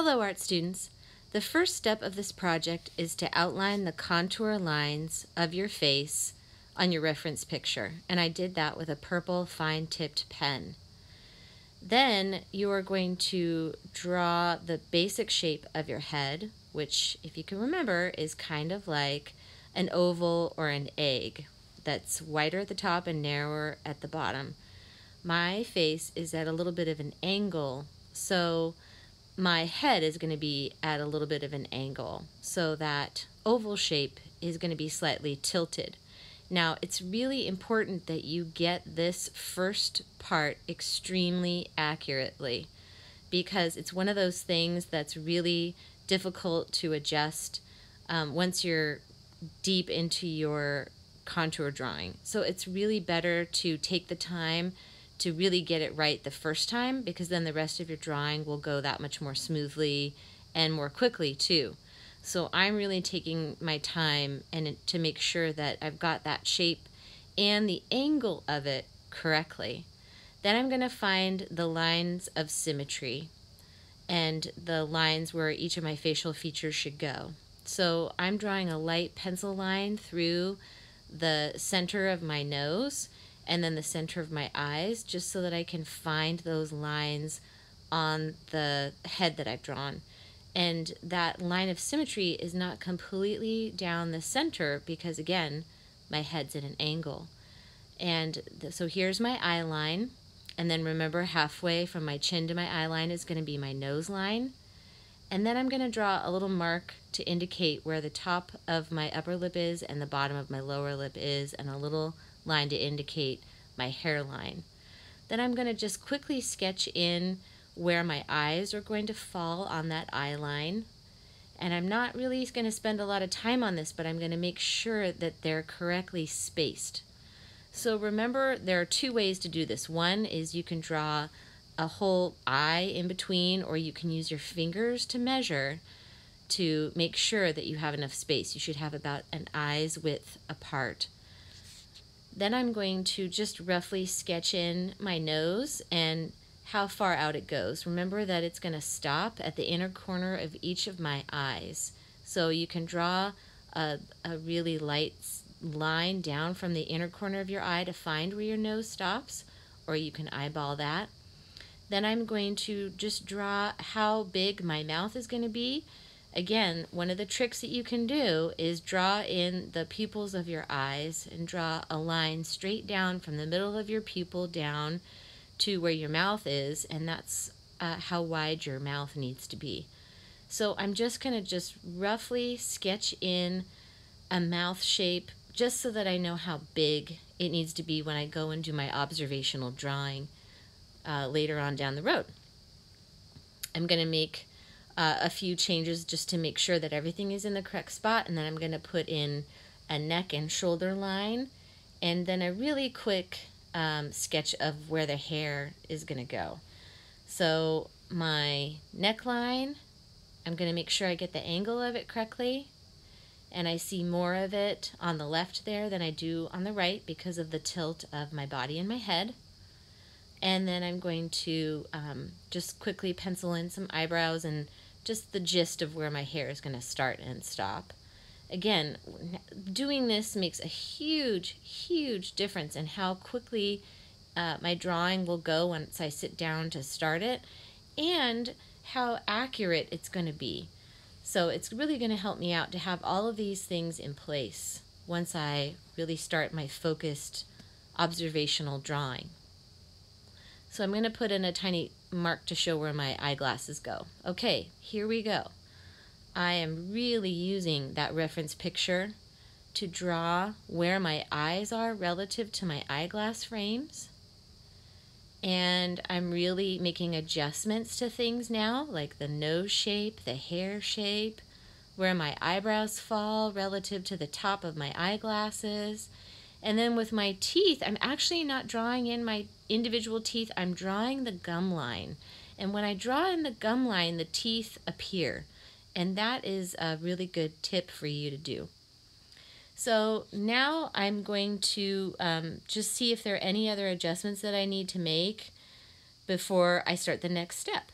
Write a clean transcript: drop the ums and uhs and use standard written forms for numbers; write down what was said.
Hello, art students. The first step of this project is to outline the contour lines of your face on your reference picture, and I did that with a purple fine-tipped pen. Then you are going to draw the basic shape of your head, which, if you can remember, is kind of like an oval or an egg that's wider at the top and narrower at the bottom. My face is at a little bit of an angle, so my head is going to be at a little bit of an angle, so that oval shape is going to be slightly tilted. Now, it's really important that you get this first part extremely accurately, because it's one of those things that's really difficult to adjust once you're deep into your contour drawing. So it's really better to take the time to really get it right the first time, because then the rest of your drawing will go that much more smoothly and more quickly too. So I'm really taking my time to make sure that I've got that shape and the angle of it correctly. Then I'm going to find the lines of symmetry and the lines where each of my facial features should go. So I'm drawing a light pencil line through the center of my nose and then the center of my eyes, just so that I can find those lines on the head that I've drawn. And that line of symmetry is not completely down the center because, again, my head's at an angle. And so here's my eye line, and then remember, halfway from my chin to my eye line is going to be my nose line. And then I'm going to draw a little mark to indicate where the top of my upper lip is and the bottom of my lower lip is, and a little line to indicate my hairline. Then I'm going to just quickly sketch in where my eyes are going to fall on that eye line. And I'm not really going to spend a lot of time on this, but I'm going to make sure that they're correctly spaced. So remember, there are two ways to do this. One is you can draw a whole eye in between, or you can use your fingers to measure to make sure that you have enough space. You should have about an eye's width apart. Then I'm going to just roughly sketch in my nose and how far out it goes. Remember that it's going to stop at the inner corner of each of my eyes. So you can draw a really light line down from the inner corner of your eye to find where your nose stops, or you can eyeball that. Then I'm going to just draw how big my mouth is going to be. Again, one of the tricks that you can do is draw in the pupils of your eyes and draw a line straight down from the middle of your pupil down to where your mouth is, and that's how wide your mouth needs to be. So I'm just going to roughly sketch in a mouth shape just so that I know how big it needs to be when I go and do my observational drawing later on down the road. I'm going to make a few changes just to make sure that everything is in the correct spot, and then I'm going to put in a neck and shoulder line, and then a really quick sketch of where the hair is going to go. So my neckline, I'm going to make sure I get the angle of it correctly, and I see more of it on the left there than I do on the right because of the tilt of my body and my head. And then I'm going to just quickly pencil in some eyebrows and just the gist of where my hair is going to start and stop. Again, doing this makes a huge, huge difference in how quickly my drawing will go once I sit down to start it, and how accurate it's going to be. So it's really going to help me out to have all of these things in place once I really start my focused observational drawing. So I'm going to put in a tiny mark to show where my eyeglasses go. Okay, here we go. I am really using that reference picture to draw where my eyes are relative to my eyeglass frames. And I'm really making adjustments to things now, like the nose shape, the hair shape, where my eyebrows fall relative to the top of my eyeglasses. And then with my teeth, I'm actually not drawing in my individual teeth, I'm drawing the gum line. And when I draw in the gum line, the teeth appear. And that is a really good tip for you to do. So now I'm going to just see if there are any other adjustments that I need to make before I start the next step.